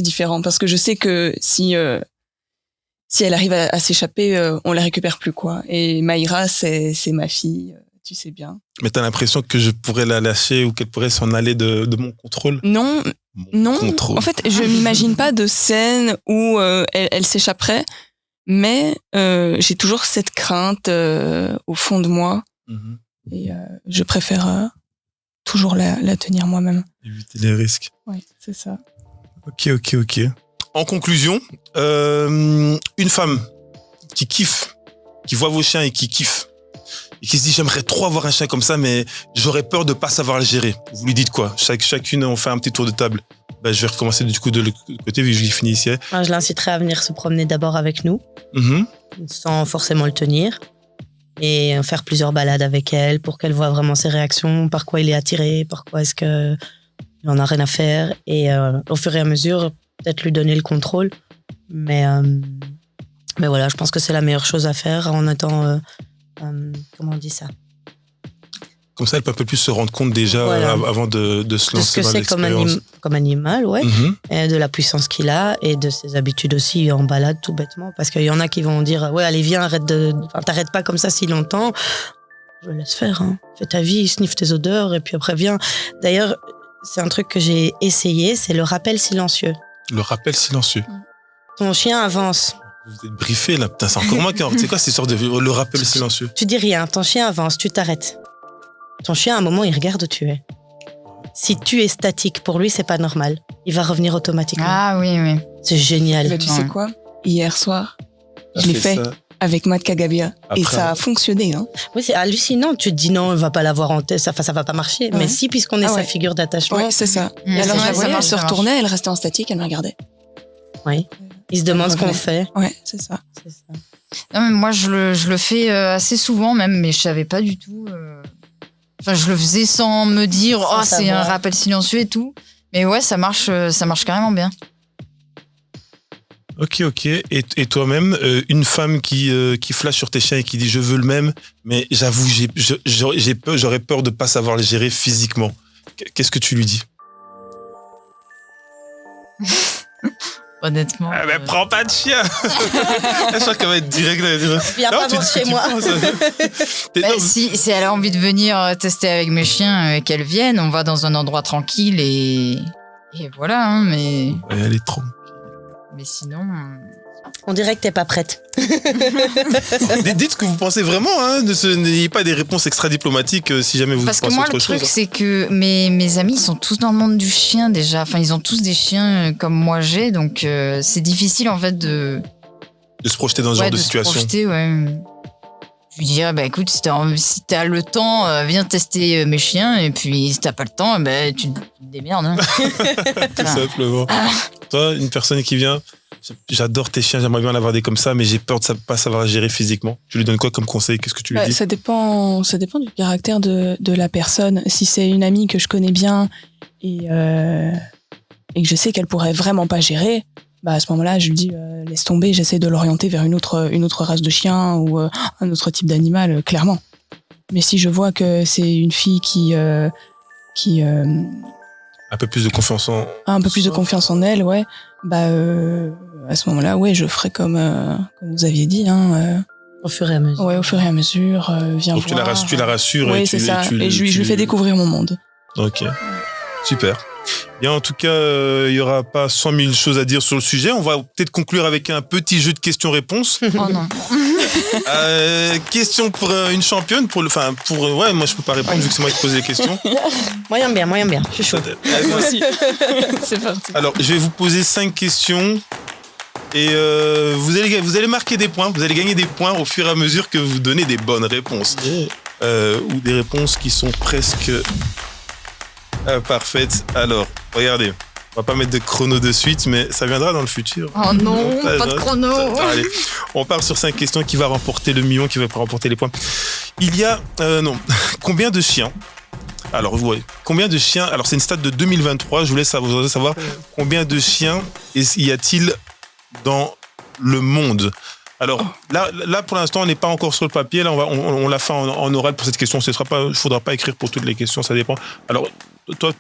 différent parce que je sais que si elle arrive à s'échapper, on la récupère plus quoi. Et Maïra c'est ma fille, tu sais bien. Mais t'as l'impression que je pourrais la lâcher ou qu'elle pourrait s'en aller de mon contrôle? Non. Contrôle. En fait, je m'imagine pas de scène où elle s'échapperait, mais j'ai toujours cette crainte au fond de moi et je préfère toujours la tenir moi-même. Éviter les risques. Oui, c'est ça. Ok. En conclusion, une femme qui kiffe, qui voit vos chiens et qui kiffe, et qui se dit j'aimerais trop avoir un chien comme ça, mais j'aurais peur de pas savoir le gérer. Vous lui dites quoi? Chacune, on fait un petit tour de table. Ben, je vais recommencer du coup de l'autre côté vu que j'ai fini ici. Je l'inciterai à venir se promener d'abord avec nous, sans forcément le tenir, et faire plusieurs balades avec elle pour qu'elle voit vraiment ses réactions, par quoi il est attiré, par quoi est-ce qu'il en a rien à faire, et au fur et à mesure, peut-être lui donner le contrôle. Mais voilà, je pense que c'est la meilleure chose à faire en étant... comment on dit ça? Comme ça, elle peut un peu plus se rendre compte déjà avant de se lancer dans l'expérience. Comme animal, ouais. Et de la puissance qu'il a et de ses habitudes aussi en balade, tout bêtement. Parce qu'il y en a qui vont dire, ouais, allez, viens, t'arrêtes pas comme ça si longtemps. Je laisse faire, hein. Fais ta vie, sniffe tes odeurs et puis après viens. D'ailleurs, c'est un truc que j'ai essayé, c'est le rappel silencieux. Le rappel silencieux. Ton chien avance. Vous êtes briefé là, putain, c'est encore moi qui c'est quoi cette sorte de le rappel silencieux? Tu dis rien, ton chien avance, tu t'arrêtes. Ton chien, à un moment, il regarde où tu es. Si tu es statique, pour lui, c'est pas normal. Il va revenir automatiquement. Ah oui. C'est génial. Mais tu sais quoi? Hier soir, je l'ai fait avec Matt Kagabia et ça a fonctionné. Hein. Oui, c'est hallucinant. Tu te dis non, il va pas l'avoir en tête, ça va pas marcher. Ouais. Mais si, puisqu'on est sa figure d'attachement. Oui, c'est ça. Et alors, elle se retournait, elle restait en statique, elle me regardait. Oui. Il se demande ce qu'on fait. Ouais, c'est ça. Non, mais moi, je le fais assez souvent même, mais je savais pas du tout. Enfin, je le faisais sans me dire, c'est un rappel silencieux et tout. Mais ouais, ça marche carrément bien. Ok. Et toi-même, une femme qui flash sur tes chiens et qui dit je veux le même, mais j'avoue, j'aurais peur de pas savoir le gérer physiquement. Qu'est-ce que tu lui dis? Honnêtement. Ah ben prends pas de chien. Je crois qu'elle va être direct. Viens pas voir chez moi. Si elle a envie de venir tester avec mes chiens, qu'elle vienne, on va dans un endroit tranquille et voilà. Hein, mais elle est trop. Mais sinon. On dirait que t'es pas prête. Dites ce que vous pensez vraiment, hein, n'ayez pas des réponses extra diplomatiques si jamais vous pensez autre chose. Parce que moi, le truc, c'est que mes amis, ils sont tous dans le monde du chien déjà. Enfin, ils ont tous des chiens comme moi j'ai, donc c'est difficile en fait de se projeter dans ce genre de situation. Se projeter, ouais. Je lui dirais, écoute, si t'as le temps, viens tester mes chiens, et puis si t'as pas le temps, tu te démerdes. Hein. Tout simplement. Toi, une personne qui vient, j'adore tes chiens, j'aimerais bien en avoir des comme ça, mais j'ai peur de pas savoir gérer physiquement. Tu lui donnes quoi comme conseil? Qu'est-ce que tu lui dis? Ça dépend du caractère de la personne. Si c'est une amie que je connais bien et que je sais qu'elle pourrait vraiment pas gérer, à ce moment-là, je lui dis laisse tomber, j'essaie de l'orienter vers une autre race de chien ou un autre type d'animal, clairement. Mais si je vois que c'est une fille qui un peu plus de confiance en elle, ouais, à ce moment-là, ouais, je ferai comme vous aviez dit, hein. Au fur et à mesure. Ouais, au fur et à mesure, viens donc voir. Tu la rassures. Oui, c'est ça. Et je lui fais découvrir mon monde. Ok, super. Bien, en tout cas, il y aura pas 100 000 choses à dire sur le sujet. On va peut-être conclure avec un petit jeu de questions-réponses. Oh non. Question pour une championne, ouais, moi je peux pas répondre vu que c'est moi qui pose les questions. Moyen bien. Je suis chaud. Moi aussi. C'est parti. Alors, je vais vous poser 5 questions et vous allez marquer des points. Vous allez gagner des points au fur et à mesure que vous donnez des bonnes réponses. ou des réponses qui sont presque parfaites. Alors, regardez. On va pas mettre de chrono de suite, mais ça viendra dans le futur. Oh non, pas de chrono. Allez, on part sur 5 questions. Qui va remporter le million, qui va remporter les points. Il y a, combien de chiens? Alors, ouais, combien de chiens? Alors, c'est une stat de 2023. Je voulais savoir combien de chiens y a-t-il dans le monde? Alors, là, pour l'instant, on n'est pas encore sur le papier. Là, on l'a fait en oral pour cette question. Il ne faudra pas écrire pour toutes les questions, ça dépend. Alors, toi,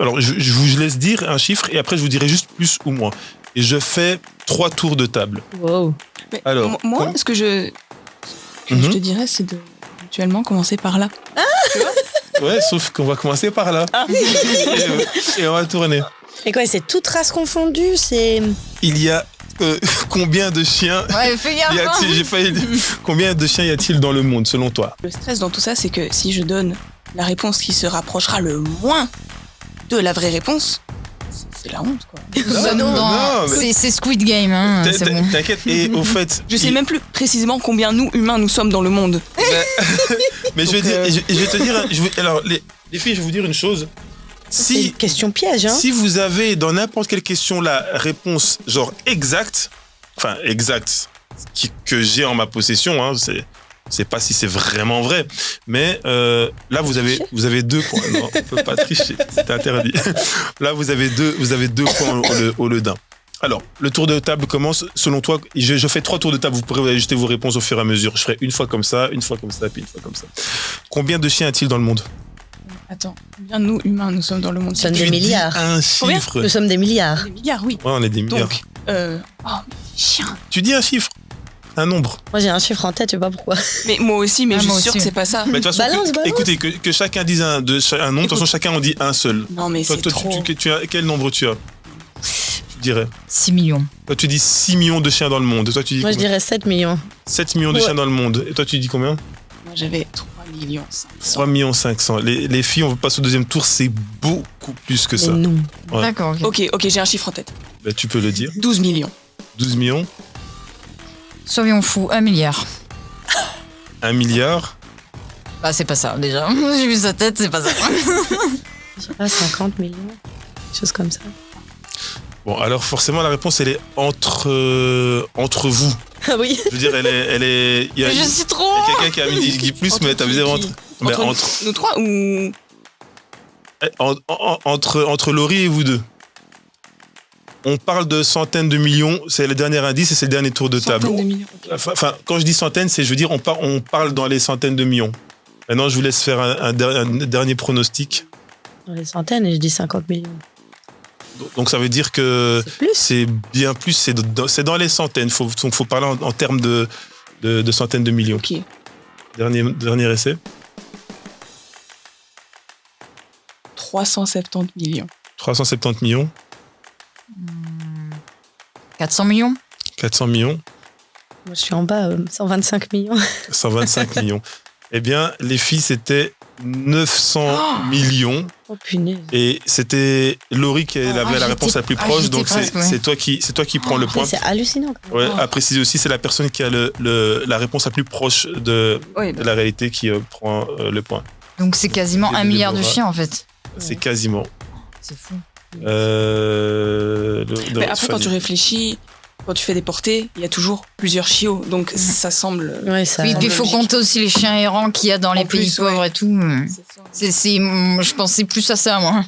alors, je vous laisse dire un chiffre et après, je vous dirai juste plus ou moins. Et je fais 3 tours de table. Wow. Mais Alors, moi, ce que je te dirais, c'est de mutuellement commencer par là. Ouais, sauf qu'on va commencer par là. Et on va tourner. Et quoi, c'est toute race confondue, c'est... Il y a combien de chiens Ouais, fais gaffe. Combien de chiens y a-t-il dans le monde, selon toi? Le stress dans tout ça, c'est que si je donne la réponse qui se rapprochera le moins de la vraie réponse, c'est la honte, quoi. Non, mais- C'est Squid Game, hein. C'est bon. T'inquiète. Et au fait, Je sais même plus précisément combien nous, humains, nous sommes dans le monde. mais je vais te dire. Alors, les filles, je vais vous dire une chose. C'est une question piège, hein. Si vous avez dans n'importe quelle question la réponse genre exacte, que j'ai en ma possession, hein, c'est pas si c'est vraiment vrai, mais là vous avez 2 points. Non, on peut pas tricher, c'est interdit. Là vous avez deux points au lieu d'un. Alors, le tour de table commence. Selon toi, je fais 3 tours de table. Vous pourrez ajuster vos réponses au fur et à mesure. Je ferai une fois comme ça, puis une fois comme ça. Combien de chiens y a-t-il dans le monde? Attends, combien nous, humains, nous sommes dans le monde? Nous sommes des Tu dis milliards. un Combien chiffre. Nous sommes des milliards. Des milliards, oui. Ouais, on est des milliards. Donc, mais chiens. Tu dis un chiffre, un nombre. Moi, j'ai un chiffre en tête, je sais pas pourquoi. Mais moi aussi, mais Ah, je moi suis sûre aussi. que c'est pas ça. Mais de toute façon, Balance. écoutez, que chacun dise un nombre. De toute façon, chacun en dit un seul. Non, mais Toi, c'est trop. quel nombre tu as? Tu dirais. 6 millions. Toi, tu dis 6 millions de chiens dans le monde. Toi, tu dis Moi, je combien? dirais 7 millions. 7 millions de Ouais. chiens dans le monde. Et toi, tu dis combien? Moi, j'avais 3 millions 500. 3 millions 500. Les filles, on passe au deuxième tour, c'est beaucoup plus que ça. Mais non. Ouais. D'accord, ok. Ok, j'ai un chiffre en tête. Bah, tu peux le dire. 12 millions. 12 millions, Soyons fous, 1 milliard. 1 milliard. Bah, c'est pas ça, déjà. J'ai vu sa tête, c'est pas ça. Je sais pas, 50 millions. Quelque chose comme ça. Bon, alors forcément, la réponse, elle est entre vous. Ah oui. Je veux dire, elle est. Il y a Je suis trop. quelqu'un qui a mis plus, Entre mais t'as qui, vu qui mais entre nous 3 ou... entre Laurie et vous deux. On parle de centaines de millions, c'est le dernier indice et c'est le dernier tour de table. Centaines de millions. Ok. Enfin, quand je dis centaines, c'est, je veux dire, on parle dans les centaines de millions. Maintenant, je vous laisse faire un dernier pronostic. Dans les centaines, et je dis 50 millions. Donc, ça veut dire que C'est plus. c'est bien plus, c'est dans les centaines. Donc, faut parler en termes de centaines de millions. Ok. Dernier essai. 370 millions. 370 millions, 400 millions. 400 millions, Moi, je suis en bas, 125 millions. 125 millions. Eh bien, les filles, c'était 900 millions. Oh punaise. Et c'était Laurie qui avait la réponse la plus proche, j'étais donc presque, ouais. c'est toi qui prends le point. C'est hallucinant. Quand même. Ouais, à préciser aussi, c'est la personne qui a la réponse la plus proche de Oui, la réalité qui prend le point. Donc, c'est quasiment Et 1 de milliard de Déborah. chiens, en fait. C'est quasiment. C'est fou. mais après, quand tu réfléchis, quand tu fais des portées, il y a toujours plusieurs chiots. Donc, ça semble... Ouais, ça. Oui, puis il faut logique. compter aussi les chiens errants qu'il y a dans les pays plus, ouais. pauvres et tout. Je pensais plus à ça, moi.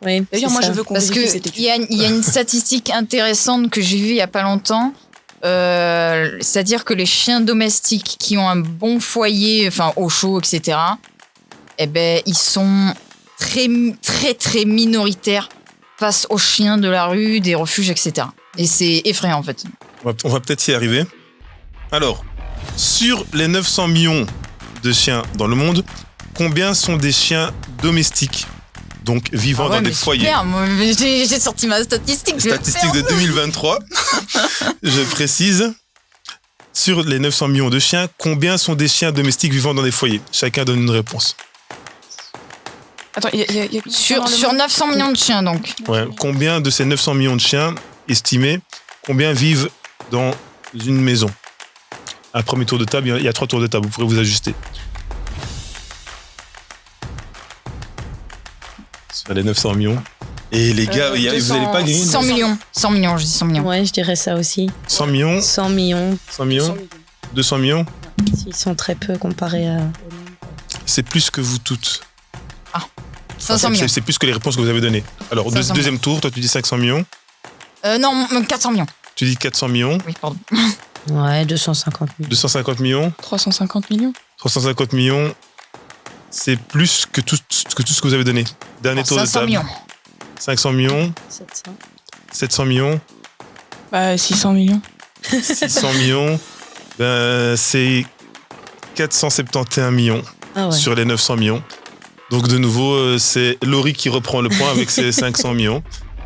Oui, D'ailleurs, c'est moi, ça. je veux qu'on Parce vérifie que cette étude. il y a une statistique intéressante que j'ai vue il y a pas longtemps. C'est-à-dire que les chiens domestiques qui ont un bon foyer, enfin au chaud, etc., eh ben, ils sont très, très, très minoritaires face aux chiens de la rue, des refuges, etc. Et c'est effrayant, en fait. On va peut-être y arriver. Alors, sur les 900 millions de chiens dans le monde, combien sont des chiens domestiques, donc vivant Ah ouais, dans des mais foyers? super, moi, j'ai sorti ma statistique. je vais Statistique faire. de 2023, je précise. Sur les 900 millions de chiens, combien sont des chiens domestiques vivant dans des foyers? Chacun donne une réponse. Attends, il y a Sur 900 millions de chiens, donc. Ouais. Combien de ces 900 millions de chiens estimés, combien vivent dans une maison? Un premier tour de table, il y a 3 tours de table, vous pourrez vous ajuster. sur les 900 millions. Et les gars, vous n'allez pas gagner 100 millions. 100 millions, je dis 100 millions. Ouais, je dirais ça aussi. 100 millions, 100 millions, 100 millions, 200 millions. s'ils sont très peu comparés à... C'est plus que vous toutes. 500 millions. C'est plus que les réponses que vous avez données. Alors, 500 deuxième tour, toi tu dis 500 millions. Non, 400 millions. Tu dis 400 millions, Oui, pardon. Ouais, 250 000. 250 millions, 350 millions. 350 millions. C'est plus que tout ce que vous avez donné. Dernier tour de 500 table. millions. 500 millions, 700. 700 millions, Bah, 600 millions. 600 millions. Ben, c'est 471 millions Ah ouais. sur les 900 millions. Donc de nouveau, c'est Laurie qui reprend le point avec ses 500 millions.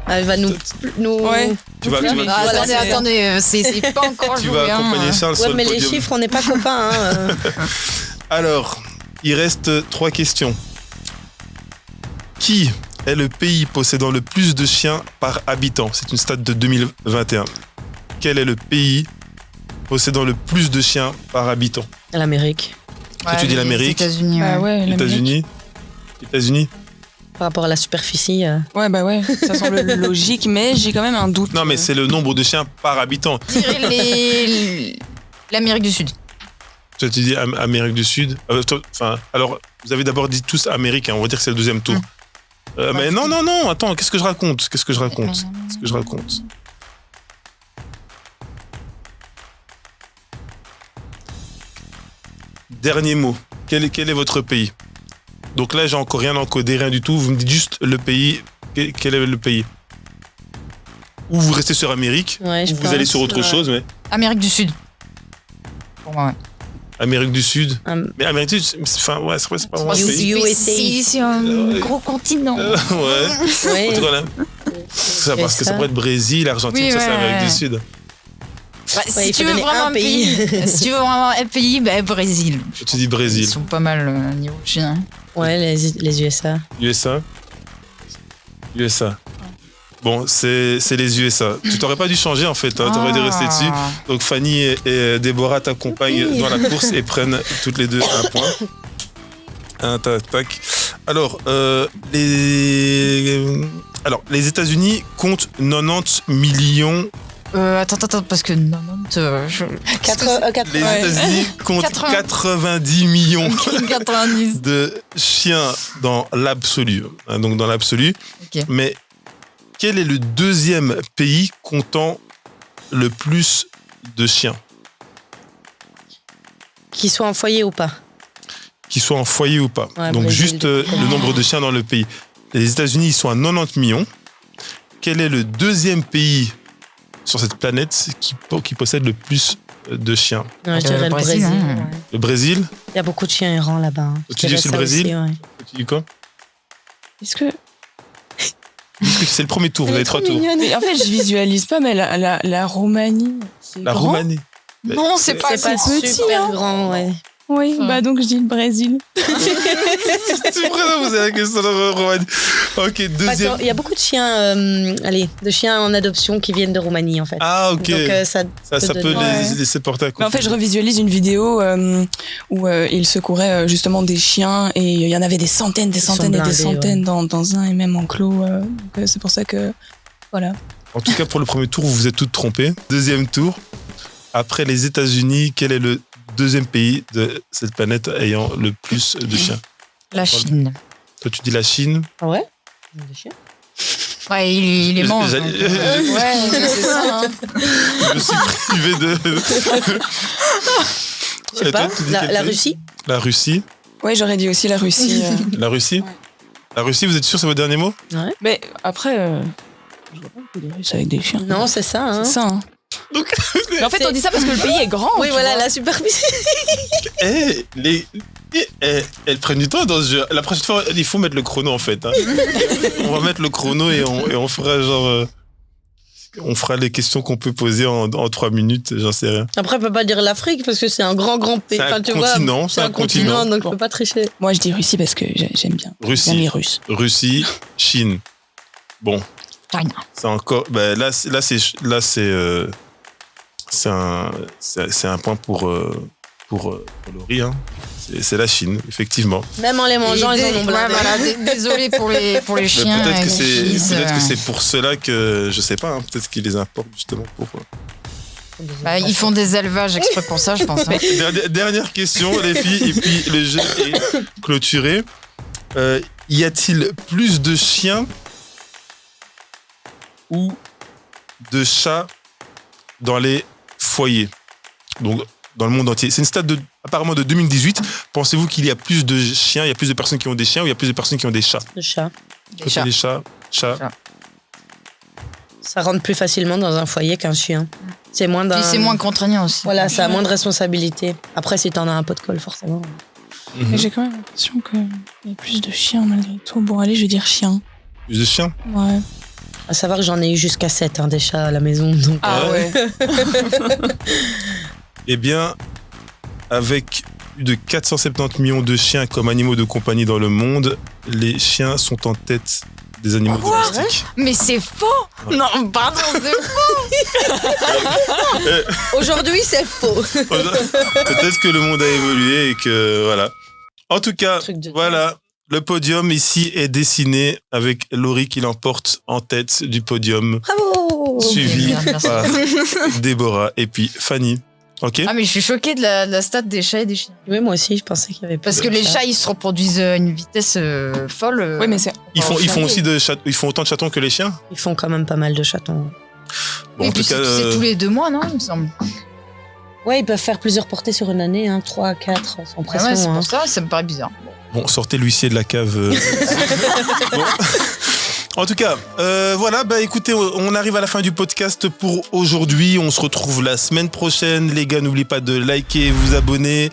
Elle va nous... Ouais. Tu vas, Ah, Voilà, attendez, c'est pas encore tu joué. vas accompagner Charles Ouais, sur le mais les podium. chiffres, on n'est pas copains. Hein. Alors, il reste 3 questions. Qui est le pays possédant le plus de chiens par habitant? C'est une stat de 2021. Quel est le pays possédant le plus de chiens par habitant? L'Amérique, tu dis l'Amérique. Les États-Unis. Bah ouais, l'Amérique. États-Unis. par rapport à la superficie. Ouais, bah ouais, ça semble logique, mais j'ai quand même un doute. Non, mais c'est le nombre de chiens par habitant. Je dirais l'Amérique du Sud. Toi, tu dis Amérique du Sud. Alors, vous avez d'abord dit tous Amérique, hein, on va dire que c'est le deuxième tour. Mais non, attends, qu'est-ce que je raconte? Dernier mot. Quel est votre pays? Donc là, j'ai encore rien encodé, rien du tout. Vous me dites juste le pays. Quel est le pays? Ou vous restez sur Amérique, Ouais, je ou vous allez pense, sur autre chose, mais Amérique du Sud. Pour moi, ouais. Amérique du Sud. Um, Mais Amérique du Sud, c'est pas vraiment un You- pays. USA. C'est un gros continent. Ouais. ouais. En tout cas, là, ça, parce que ça pourrait être Brésil, Argentine, Oui, ça c'est ouais. Amérique du Sud. Bah, Ouais, si il tu faut veux donner vraiment un pays. si tu veux vraiment un pays, bah, Brésil. Tu dis Brésil, Ils sont pas mal niveau chien. Ouais, les USA. USA. Bon, c'est les USA. Tu t'aurais pas dû changer en fait, hein, t'aurais dû rester dessus. Donc Fanny et Déborah t'accompagnent Oui. dans la course et prennent toutes les deux un point. Tac. Alors, les États-Unis comptent 90 millions. Attends, parce que 90, Les Ouais. États-Unis comptent 80. 90 millions 90. de chiens dans l'absolu. Hein, donc dans l'absolu. Ok. Mais quel est le deuxième pays comptant le plus de chiens? Qu'ils soient en foyer ou pas. Qu'ils soient en foyer ou pas. Ouais, Donc Brésil, juste le nombre de chiens dans le pays. Les États-Unis, ils sont à 90 millions. Quel est le deuxième pays sur cette planète qui possède le plus de chiens? Ouais, je dirais le Brésil. hein. Ouais. Le Brésil? Il y a beaucoup de chiens errants là-bas. hein. Je Tu dis dirais aussi le ça Brésil? ouais. Tu dis quoi? Est-ce que. C'est le premier tour, vous avez 3 tours. Mais en fait, je visualise pas, mais la Roumanie. C'est La grand. Roumanie. Non, c'est pas C'est pas petit, super hein. grand, ouais. Oui, bah donc je dis le Brésil. C'est vrai, vous avez la question de la Roumanie. Ok, deuxième. Attends, il y a beaucoup de chiens, de chiens en adoption qui viennent de Roumanie en fait. Ah, ok. Donc ça ça peut Ouais. les laisser porter à côté. Mais en fait, je revisualise une vidéo où il secourait justement des chiens et il y en avait des centaines sont et des blindés, centaines dans un et même enclos. Donc c'est pour ça que. Voilà. En tout cas, pour le premier tour, vous vous êtes toutes trompées. Deuxième tour. Après les États-Unis, quel est le deuxième pays de cette planète ayant le plus de chiens? La Chine. Toi, tu dis la Chine. Ah ouais. Des chiens. Ouais, il les mange. J'allais- donc, Ouais, c'est ça. Hein. Je me suis privé de. Je sais Et toi, pas. tu dis La quel pays? Russie. La Russie. Ouais, j'aurais dit aussi la Russie. La Russie. Ouais. La Russie, vous êtes sûr, c'est votre dernier mot? Mais après, je vois pas beaucoup des Russes avec des chiens. Non, c'est ça. Hein. C'est ça. Hein. Donc, Mais en fait, on dit ça parce que le pays est grand. Oui, tu voilà, vois. la superficie. elles prennent du temps dans ce jeu. La prochaine fois, il faut mettre le chrono en fait. Hein. On va mettre le chrono et on fera genre. On fera les questions qu'on peut poser en 3 minutes, j'en sais rien. Après, on peut pas dire l'Afrique parce que c'est un grand pays. C'est un Enfin, tu vois, continent, c'est un continent, donc Bon. on peut pas tricher. Moi, je dis Russie parce que j'aime bien. J'aime Russie, les Russes. Russie, Chine. Bon, China. c'est encore. Ben là, c'est un point pour pour Laurie. Hein. C'est la Chine, effectivement. Même en les mangeant, ils en ont blindé. Voilà, désolé pour les chiens. Peut-être que les cheese, c'est pour cela que, je sais pas, hein, peut-être qu'ils les importent justement pour... Bah, ils font des élevages exprès pour ça, je pense. Hein. Dernière question, les filles, et puis le jeu est clôturé. Y a-t-il plus de chiens ou de chats dans les foyers? Donc, dans le monde entier. C'est une stat apparemment de 2018. Pensez-vous qu'il y a plus de chiens, il y a plus de personnes qui ont des chiens ou il y a plus de personnes qui ont des chats? Le chat. Des chats. Les chats. Ça rentre plus facilement dans un foyer qu'un chien. C'est moins Puis c'est moins contraignant aussi. Voilà, ça a moins de responsabilité. Après, si t'en as un pot de colle, forcément. Mais j'ai quand même l'impression qu'il y a plus de chiens malgré tout. Bon, allez, je vais dire chien. Plus de chiens? Ouais. À savoir que j'en ai eu jusqu'à 7 des chats à la maison. Donc, Ah ouais. Eh bien, avec plus de 470 millions de chiens comme animaux de compagnie dans le monde, les chiens sont en tête des animaux domestiques. Mais c'est faux. Non, pardon, c'est faux. aujourd'hui, c'est faux. Peut-être que le monde a évolué et que voilà. En tout cas, voilà, le podium ici est dessiné avec Laurie qui l'emporte en tête du podium, Bravo. suivi Bien, merci. par Déborah et puis Fanny. Ok. Ah mais je suis choquée de la stat des chats et des chiens. Oui, moi aussi, je pensais qu'il y avait plus Parce de que les chats, ils se reproduisent à une vitesse folle. Oui, mais c'est. Ils font aussi ils font autant de chatons que les chiens. Ils font quand même pas mal de chatons. Bon, Et en tout puis cas, c'est tous les 2 mois, non, il me semble. Ouais, ils peuvent faire plusieurs portées sur une année, 3, 4, sans Ah pression. ouais, c'est hein. pour ça me paraît bizarre. bon, sortez l'huissier de la cave. Bon. En tout cas, voilà, bah écoutez, on arrive à la fin du podcast pour aujourd'hui. On se retrouve la semaine prochaine. Les gars, n'oubliez pas de liker, vous abonner.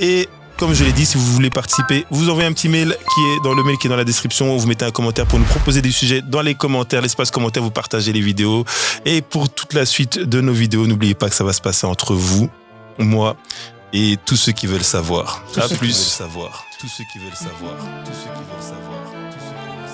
Et comme je l'ai dit, si vous voulez participer, vous envoyez un petit mail qui est dans le mail qui est dans la description. Vous mettez un commentaire pour nous proposer des sujets dans les commentaires. L'espace commentaire, vous partagez les vidéos. Et pour toute la suite de nos vidéos, n'oubliez pas que ça va se passer entre vous, moi et tous ceux qui veulent savoir. À plus. Tous ceux qui veulent savoir. Tous ceux qui veulent savoir. Tous ceux qui veulent savoir. Tous ceux qui veulent savoir.